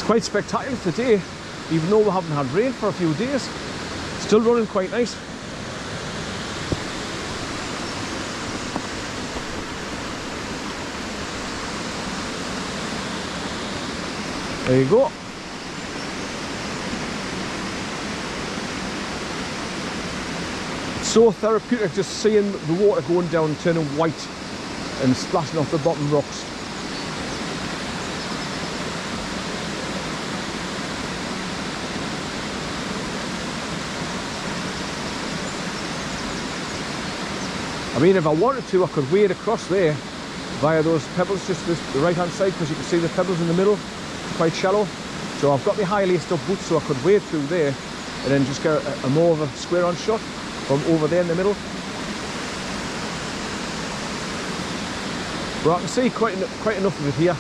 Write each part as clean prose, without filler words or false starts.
It's quite spectacular today, even though we haven't had rain for a few days. Still running quite nice. There you go. So therapeutic just seeing the water going down, turning white and splashing off the bottom rocks. I mean, if I wanted to, I could wade across there via those pebbles, just the right hand side, because you can see the pebbles in the middle, quite shallow. So I've got my high laced up boots, so I could wade through there and then just get a more of a square on shot from over there in the middle. But I can see quite enough of it here.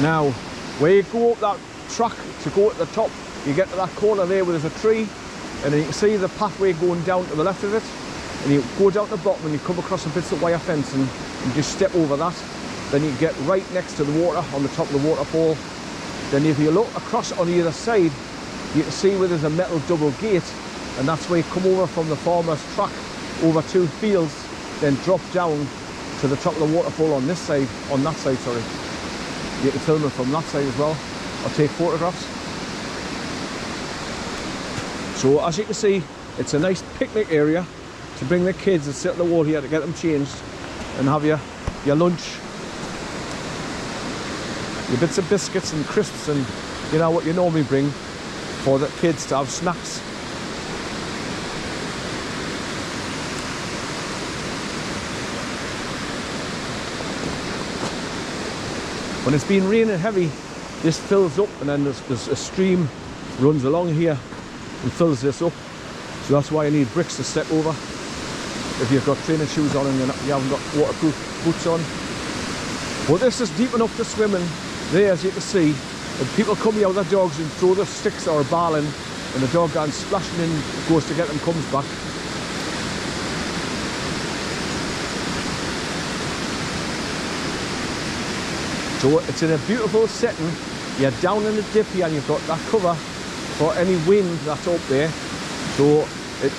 Now, where you go up that track to go at the top, you get to that corner there where there's a tree, and then you can see the pathway going down to the left of it, and you go down to the bottom and you come across some bits of wire fence and you just step over that. Then you get right next to the water on the top of the waterfall. Then if you look across on the other side, you can see where there's a metal double gate, and that's where you come over from the farmer's track over 2 fields, then drop down to the top of the waterfall on this side, on that side, sorry. You can film it from that side as well, or take photographs. So as you can see, it's a nice picnic area to bring the kids and sit at the wall here to get them changed and have your lunch, your bits of biscuits and crisps, and you know what you normally bring for the kids to have snacks. When it's been raining heavy, this fills up, and then there's a stream runs along here and fills this up. So that's why you need bricks to step over if you've got training shoes on and you haven't got waterproof boots on. But this is deep enough to swim in there, as you can see. And people come here with their dogs and throw the sticks or a ball in, and the dog goes splashing in, goes to get them, comes back. So it's in a beautiful setting. You're down in the dip here and you've got that cover for any wind that's up there. So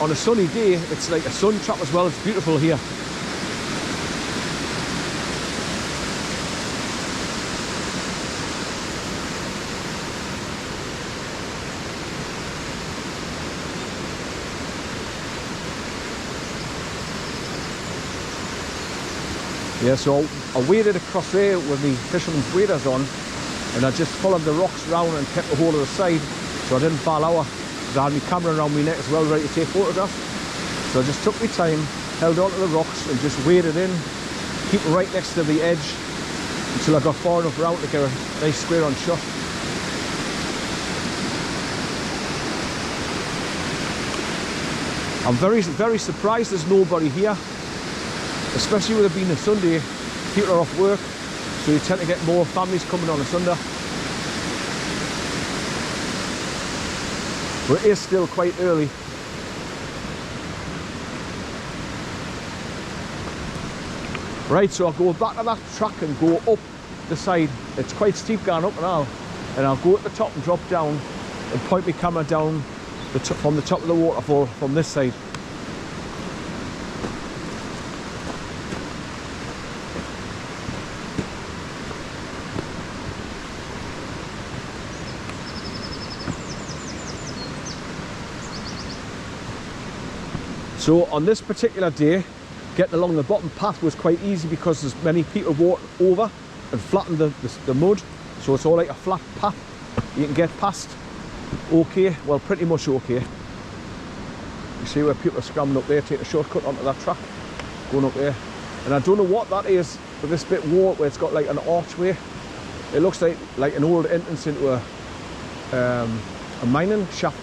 on a sunny day, it's like a sun trap as well. It's beautiful here. Yeah, so I waded across there with the fisherman's waders on, and I just followed the rocks round and kept the whole of the side, so I didn't fall over, because I had my camera around my neck as well, ready to take photographs. So I just took my time, held onto the rocks and just waded in, keep right next to the edge until I got far enough round to get a nice square on shot. I'm very surprised there's nobody here. Especially with it being a Sunday, people are off work, so you tend to get more families coming on a Sunday. But it is still quite early. Right, so I'll go back to that track and go up the side. It's quite steep going up and all. And I'll go at the top and drop down and point my camera down from the top of the waterfall from this side. So on this particular day, getting along the bottom path was quite easy because there's many people walked over and flattened the mud. So it's all like a flat path. You can get past okay, well pretty much okay. You see where people are scrambling up there, taking a shortcut onto that track, going up there. And I don't know what that is, but this bit wall where it's got like an archway. It looks like an old entrance into a mining shaft.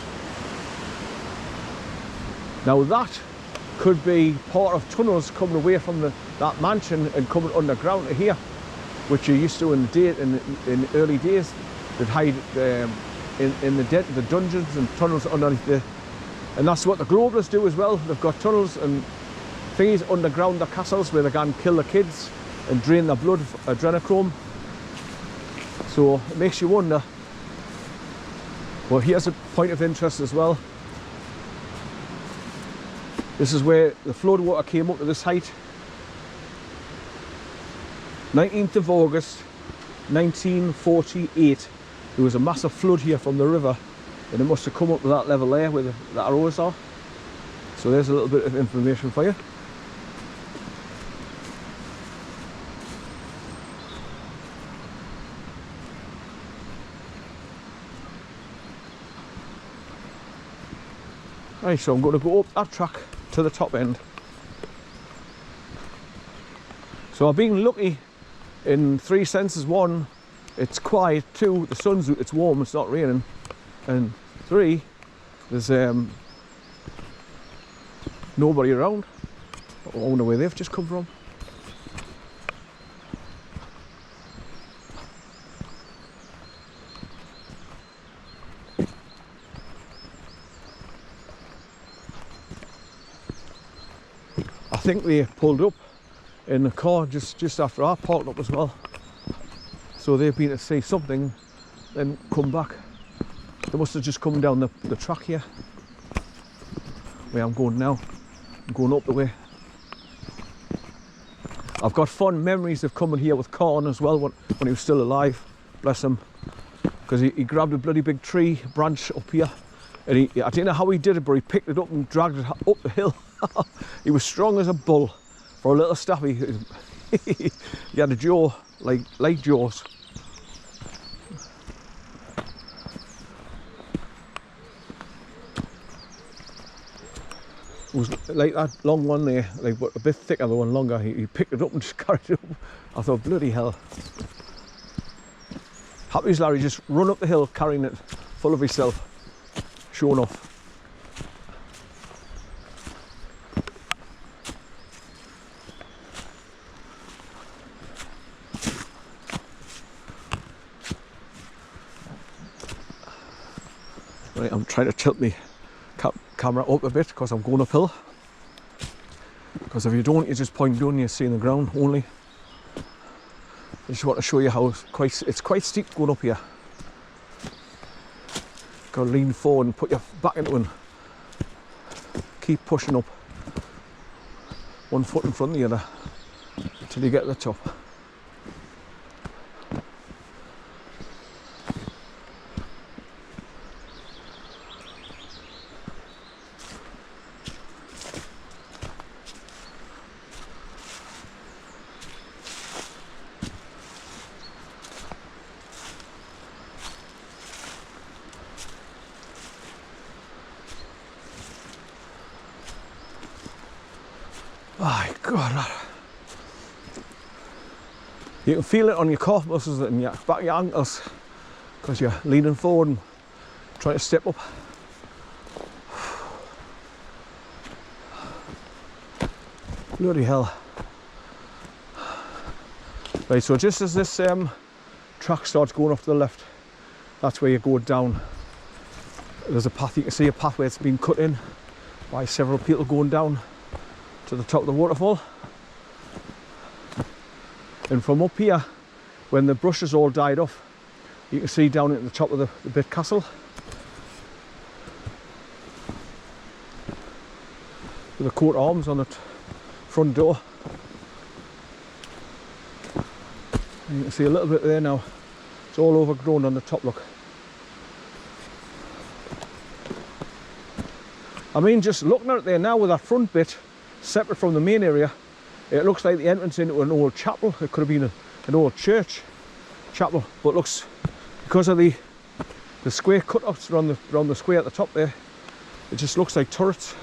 Now that could be part of tunnels coming away from that mansion and coming underground to here, which you used to in early days. They'd hide in the dungeons and tunnels underneath there, and that's what the globalists do as well. They've got tunnels and things underground their castles where they go and kill the kids and drain the blood, adrenochrome. So it makes you wonder. Well, here's a point of interest as well. This is where the flood water came up to this height. 19th of August 1948. There was a massive flood here from the river, and it must have come up to that level there where the arrows are. So there's a little bit of information for you. Right, so I'm going to go up that track to the top end. So I've been lucky in 3 senses. 1, it's quiet. 2, the sun's out, it's warm, it's not raining. And 3, there's nobody around. I wonder where they've just come from. I think they pulled up in the car just after I parked up as well. So they've been to see something, then come back. They must have just come down the track here. Where I'm going now. I'm going up the way. I've got fond memories of coming here with Corn as well when he was still alive. Bless him. Because he grabbed a bloody big tree branch up here. And I don't know how he did it, but he picked it up and dragged it up the hill. He was strong as a bull for a little staffy. He had a jaw, like jaws. It was like that long one there, like but a bit thicker, the one longer. He picked it up and just carried it up. I thought, bloody hell. Happy as Larry just run up the hill carrying it full of himself, showing off. Right, I'm trying to tilt my camera up a bit because I'm going uphill. Because if you don't, you just point down and you see the ground only. I just want to show you how it's quite steep going up here. Got to lean forward and put your back into it. Keep pushing up. One foot in front of the other until you get to the top. My God, you can feel it on your calf muscles and your back of your ankles because you're leaning forward and trying to step up. Bloody hell. Right, so just as this track starts going off to the left, that's where you go down. There's a path, you can see a pathway that's been cut in by several people going down to the top of the waterfall. And from up here, when the brush has all died off, you can see down at the top of the bit castle. With the coat of arms on the front door. And you can see a little bit there now. It's all overgrown on the top, look. I mean, just looking at it there now with that front bit separate from the main area, it looks like the entrance into an old chapel. It could have been an old church chapel, but looks, because of the square cut-offs around the square at the top there, it just looks like turrets.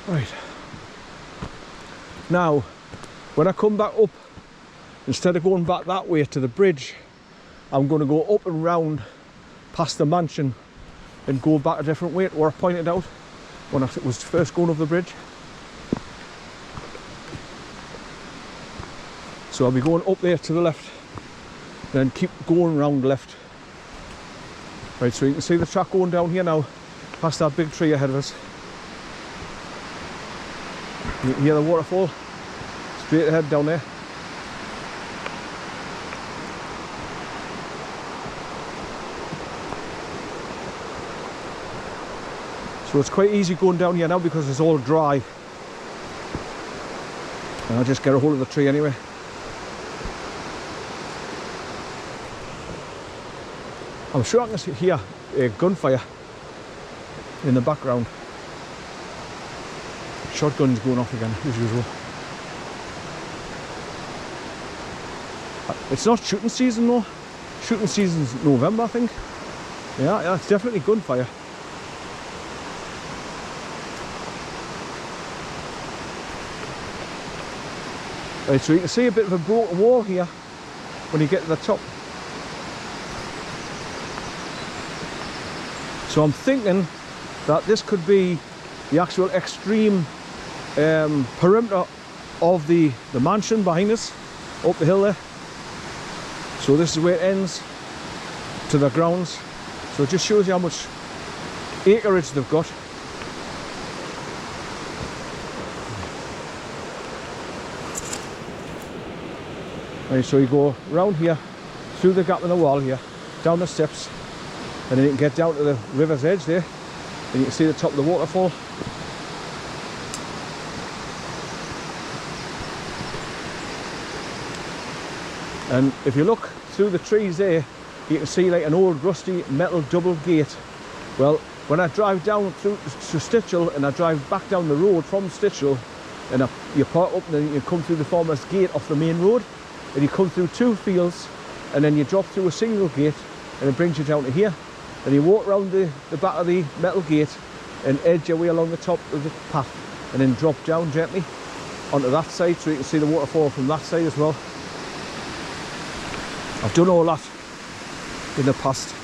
Right. Now, when I come back up, instead of going back that way to the bridge, I'm going to go up and round past the mansion and go back a different way to where I pointed out when I was first going over the bridge. So I'll be going up there to the left, then keep going round left. Right, so you can see the track going down here now. past that big tree ahead of us. You can hear the waterfall straight ahead down there. So it's quite easy going down here now because it's all dry. And I'll just get a hold of the tree anyway. I'm sure I can hear a gunfire in the background. Shotguns going off again, as usual. It's not shooting season though. Shooting season's November, I think. Yeah, it's definitely gunfire. Right, so you can see a bit of a broken wall here when you get to the top. So I'm thinking that this could be the actual extreme perimeter of the mansion behind us, up the hill there. So this is where it ends to the grounds. So it just shows you how much acreage they've got. Right, so you go round here, through the gap in the wall here, down the steps, and then you can get down to the river's edge there, and you can see the top of the waterfall. And if you look through the trees there, you can see like an old rusty metal double gate. Well, when I drive down through to STICHILL and I drive back down the road from STICHILL, and you park up and then you come through the farmer's gate off the main road, and you come through two fields, and then you drop through a single gate, and it brings you down to here. And you walk around the back of the metal gate and edge your way along the top of the path, and then drop down gently onto that side so you can see the waterfall from that side as well. I've done all that in the past.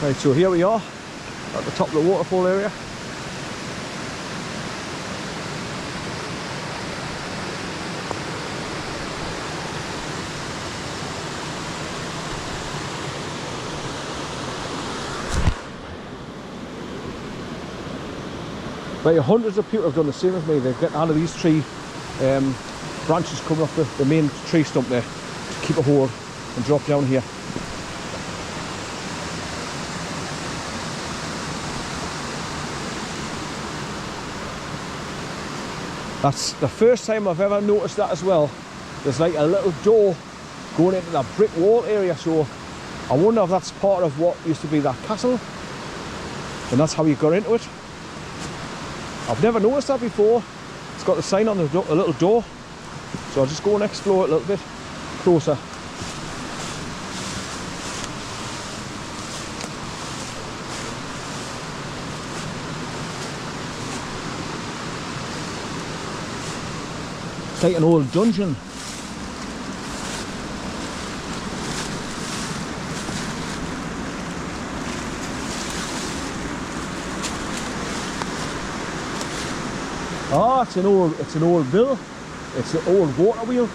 Right, so here we are at the top of the waterfall area. But hundreds of people have done the same as me. They're getting out of these tree branches coming off the main tree stump there to keep a hold and drop down here. That's the first time I've ever noticed that as well. There's like a little door going into that brick wall area, so I wonder if that's part of what used to be that castle and that's how you got into it. I've never noticed that before. It's got the sign on the a little door, so I'll just go and explore it a little bit closer. It's like an old dungeon. Oh, it's an old mill. It's an old water wheel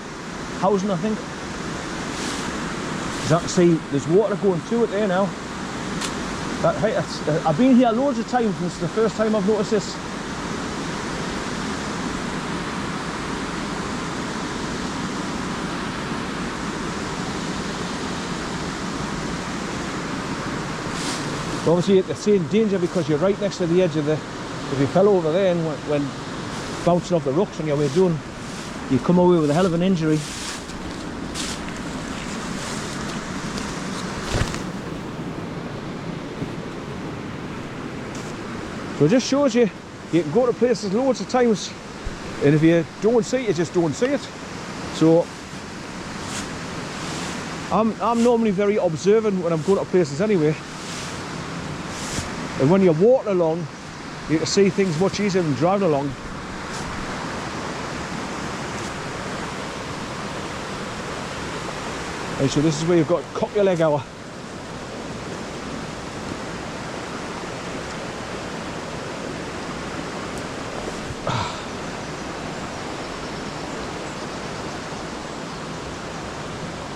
housing, I think. As you can see, there's water going through it there now. I've been here loads of times, and it's the first time I've noticed this. Obviously it's in danger because you're right next to the edge of the, if you fell over there and when bouncing off the rocks on your way down, you come away with a hell of an injury. So it just shows you, you can go to places loads of times, and if you don't see it, you just don't see it. So I'm normally very observant when I'm going to places anyway. And when you're walking along, you can see things much easier than driving along. And so this is where you've got cock your leg hour.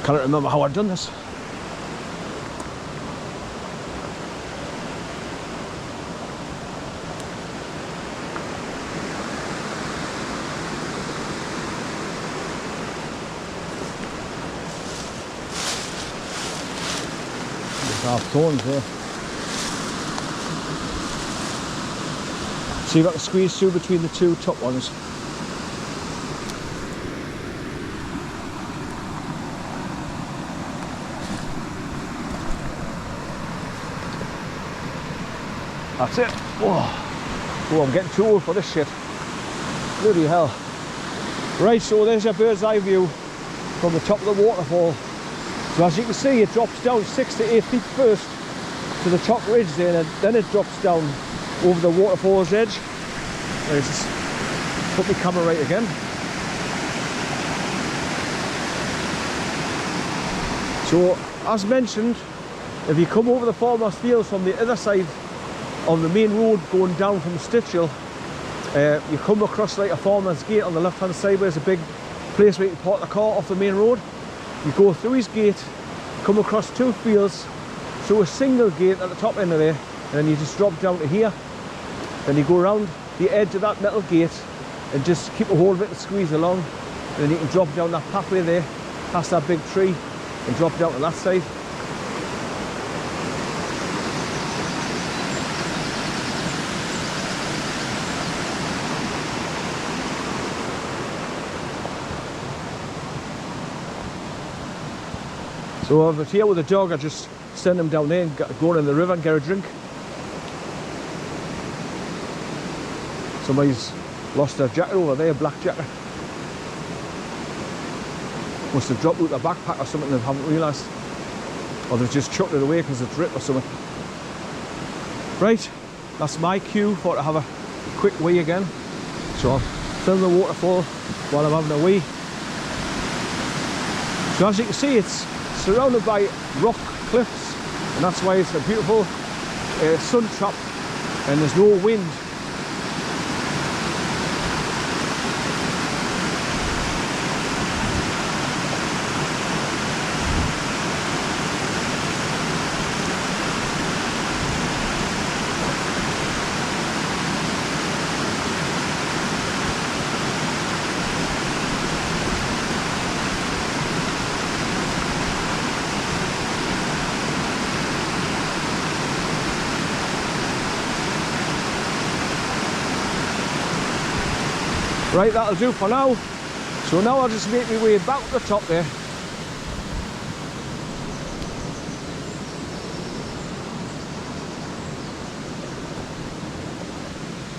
Can't remember how I've done this. Half thorns there. See if I can squeeze through between the two top ones. That's it. Oh, I'm getting too old for this shit. Bloody hell. Right, so there's your bird's eye view from the top of the waterfall. So as you can see, it drops down 6 to 8 feet first to the top ridge there, and then it drops down over the waterfall's edge. Let's just put my camera right again. So, as mentioned, if you come over the farmer's fields from the other side of the main road going down from STICHILL, you come across like a farmer's gate on the left hand side where there's a big place where you can park the car off the main road. You go through his gate, come across 2 fields, through a single gate at the top end of there, and then you just drop down to here. Then you go around the edge of that metal gate and just keep a hold of it and squeeze along, and then you can drop down that pathway there, past that big tree, and drop down to that side. So if it's here with the dog, I just send him down there and go in the river and get a drink. Somebody's lost their jacket over there, a black jacket. Must have dropped out their backpack or something and they haven't realised. Or they've just chucked it away because it's ripped or something. Right, that's my cue for to have a quick wee again. So I'll film the waterfall while I'm having a wee. So as you can see, it's surrounded by rock cliffs, and that's why it's a beautiful sun trap and there's no wind. Right, that'll do for now. So now I'll just make my way back to the top there.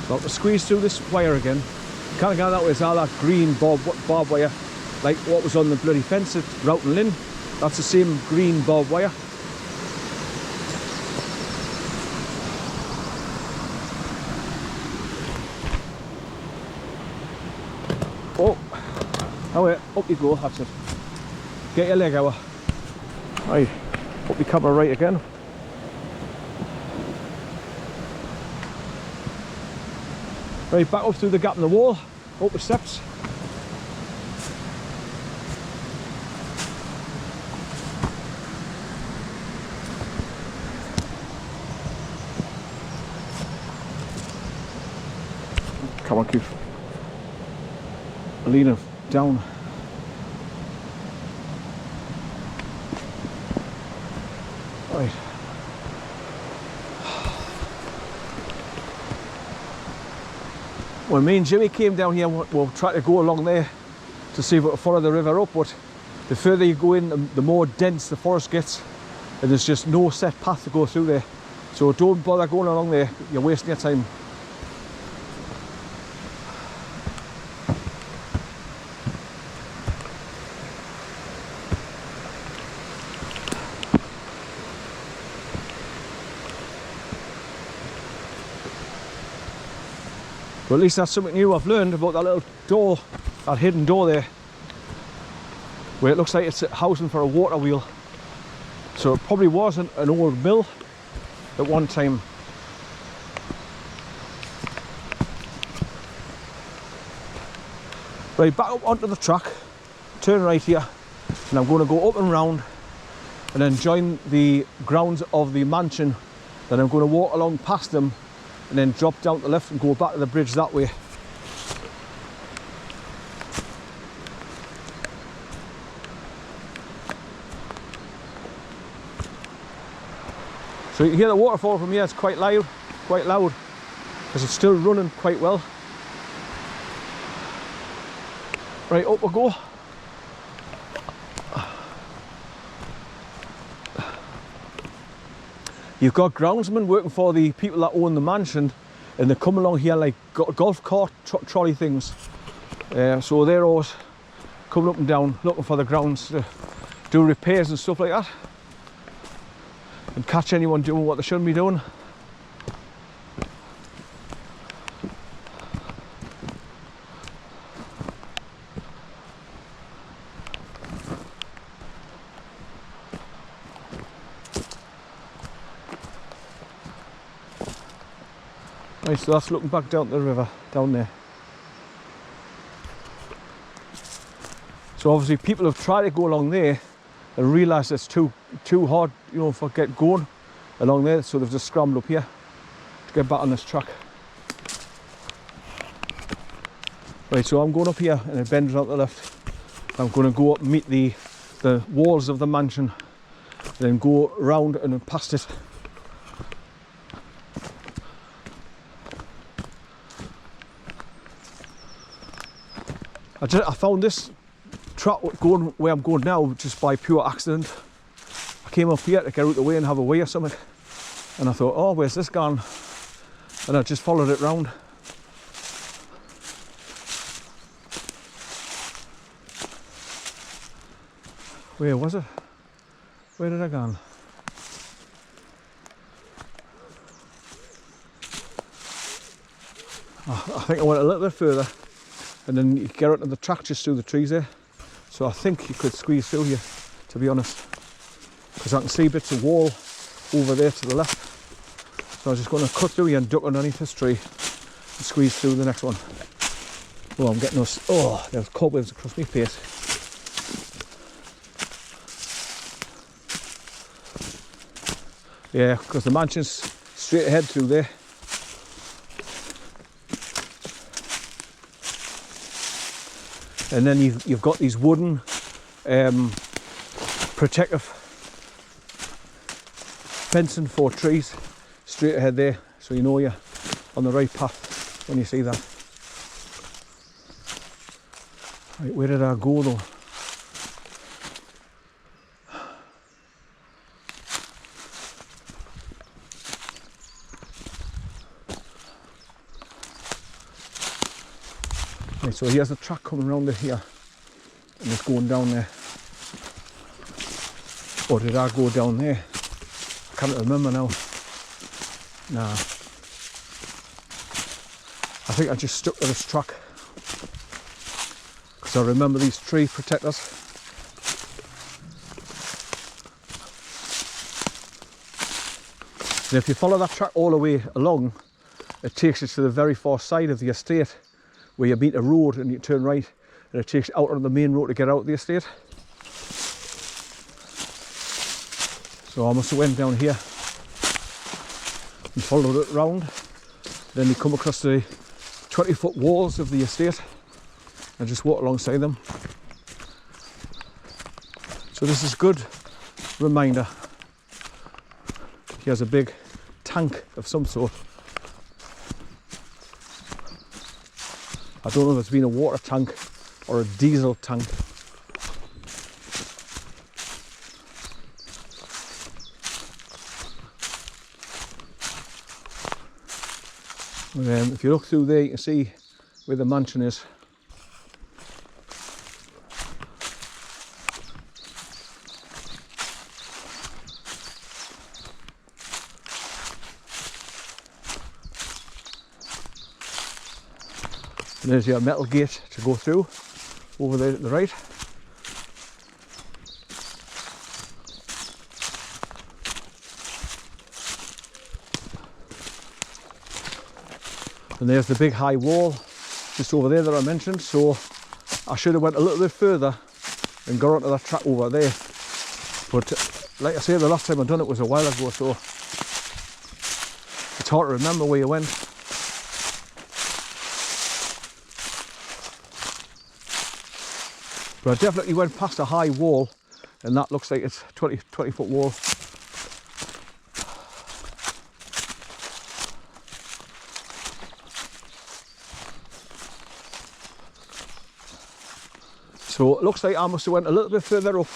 So I'll have to squeeze through this wire again. Kind of got that way, it's all that green barbed wire, like what was on the bloody fence at Roughton Lynn. That's the same green barbed wire. Oh wait, up you go, that's it. Get your leg out. Right, put the camera right again. Right, back up through the gap in the wall, up the steps. Come on, Keith. Lean down. Right. When me and Jimmy came down here, we'll try to go along there to see if we can follow the river up, but the further you go in, the more dense the forest gets, and there's just no set path to go through there. So don't bother going along there, you're wasting your time. But at least that's something new I've learned about that little door, that hidden door there, where it looks like it's housing for a water wheel. So it probably was an old mill at one time. Right, back up onto the track, turn right here, and I'm going to go up and round and then join the grounds of the mansion. Then I'm going to walk along past them and then drop down to the left and go back to the bridge that way. So you can hear the waterfall from here. It's quite loud, because it's still running quite well. Right, up we go. You've got groundsmen working for the people that own the mansion, and they come along here like golf cart trolley things. So they're always coming up and down looking for the grounds to do repairs and stuff like that, and catch anyone doing what they shouldn't be doing. Right, so that's looking back down the river, down there. So obviously people have tried to go along there and realised it's too hard, you know, for get going along there, so they've just scrambled up here to get back on this track. Right, so I'm going up here and it bends out the left. I'm going to go up and meet the walls of the mansion, then go round and then past it. I found this track going where I'm going now just by pure accident. I came up here to get out of the way and have a wee or something, and I thought, oh, where's this gone? And I just followed it round. Where was it? Where did I go? I think I went a little bit further, and then you get out of the track just through the trees there. So I think you could squeeze through here, to be honest, because I can see bits of wall over there to the left. So I'm just going to cut through here and duck underneath this tree and squeeze through the next one. Oh, I'm getting those, oh, there's cobwebs across my face. Yeah, because the mansion's straight ahead through there. And then you've got these wooden protective fencing for trees straight ahead there, so you know you're on the right path when you see that. Right, where did I go though? Right, so here's the track coming around here, and it's going down there. Or did I go down there? I can't remember now. Nah. I think I just stuck to this track because I remember these tree protectors. And if you follow that track all the way along, it takes you to the very far side of the estate, where you meet a road and you turn right, and it takes you out on the main road to get out of the estate. So I must have went down here and followed it round. Then you come across the 20-foot walls of the estate and just walk alongside them. So this is a good reminder. Here's a big tank of some sort. I don't know if it's been a water tank or a diesel tank. And if you look through there, you can see where the mansion is. And there's your metal gate to go through over there at the right. And there's the big high wall just over there that I mentioned. So I should have went a little bit further and got onto that track over there. But like I say, the last time I done it was a while ago, so it's hard to remember where you went. But I definitely went past a high wall, and that looks like it's 20 foot wall. So it looks like I must have went a little bit further up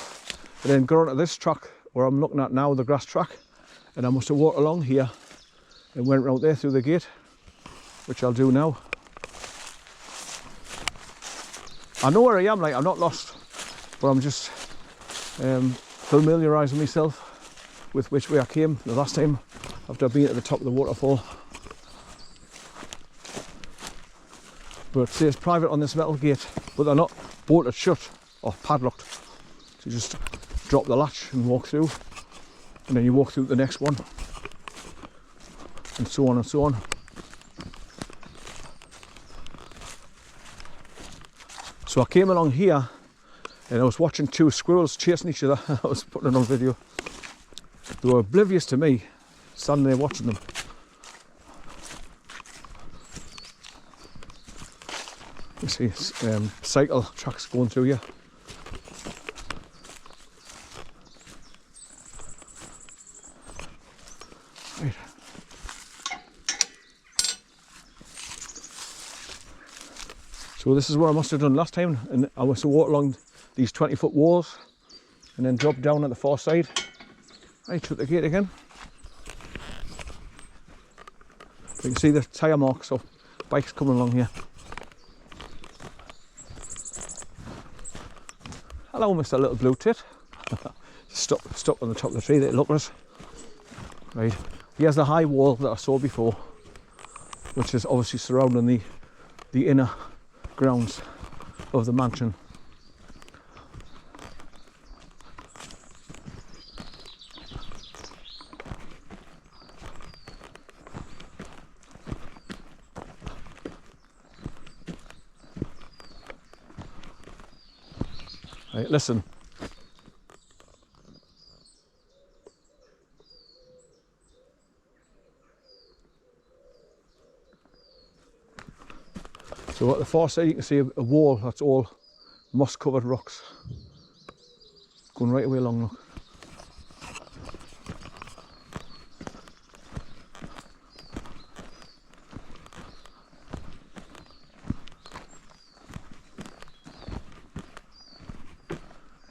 and then got onto this track where I'm looking at now, the grass track, and I must have walked along here and went round there through the gate, which I'll do now. I know where I am, like I'm not lost, but I'm just familiarising myself with which way I came the last time after being at the top of the waterfall. But it says private on this metal gate, but they're not bolted shut or padlocked. So you just drop the latch and walk through, and then you walk through the next one, and so on and so on. So I came along here and I was watching two squirrels chasing each other. I was putting it on video. They were oblivious to me, standing there watching them. You see cycle tracks going through here. Right. So this is what I must have done last time, and I must have walked along these 20-foot walls and then dropped down at the far side. Right, shut the gate again. You can see the tyre marks of bikes coming along here. Hello, Mr. Little Blue Tit. Stop on the top of the tree there, look at us. Right, here's the high wall that I saw before, which is obviously surrounding the inner grounds of the mansion. Right, listen. So at the far side you can see a wall that's all moss covered rocks. Going right away along, look.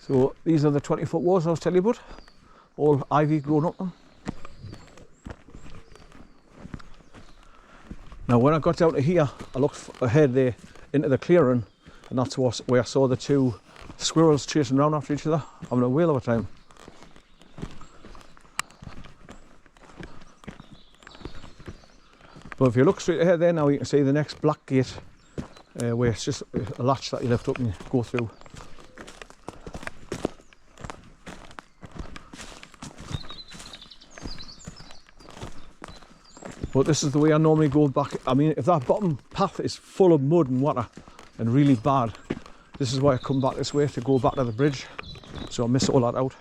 So these are the 20-foot walls I was telling you about, all ivy grown up them. Now when I got down to here, I looked ahead there into the clearing, and that's where I saw the two squirrels chasing around after each other, having a whale of a time. But if you look straight ahead there now, you can see the next black gate, where it's just a latch that you lift up and you go through. But this is the way I normally go back. I mean, if that bottom path is full of mud and water and really bad, this is why I come back this way, to go back to the bridge, so I miss all that out.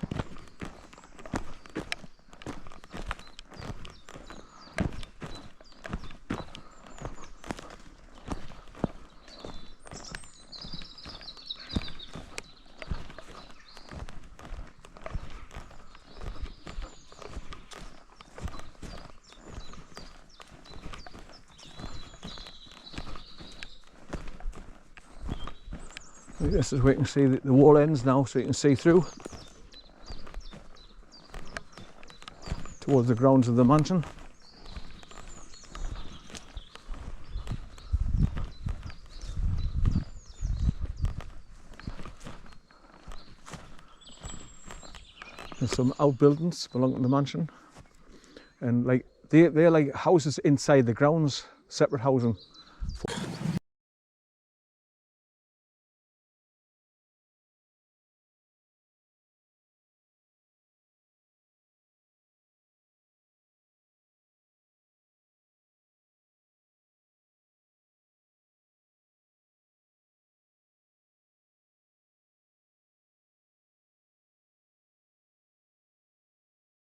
This is where you can see the wall ends now, so you can see through towards the grounds of the mansion. There's some outbuildings belonging to the mansion, and like they're like houses inside the grounds, separate housing.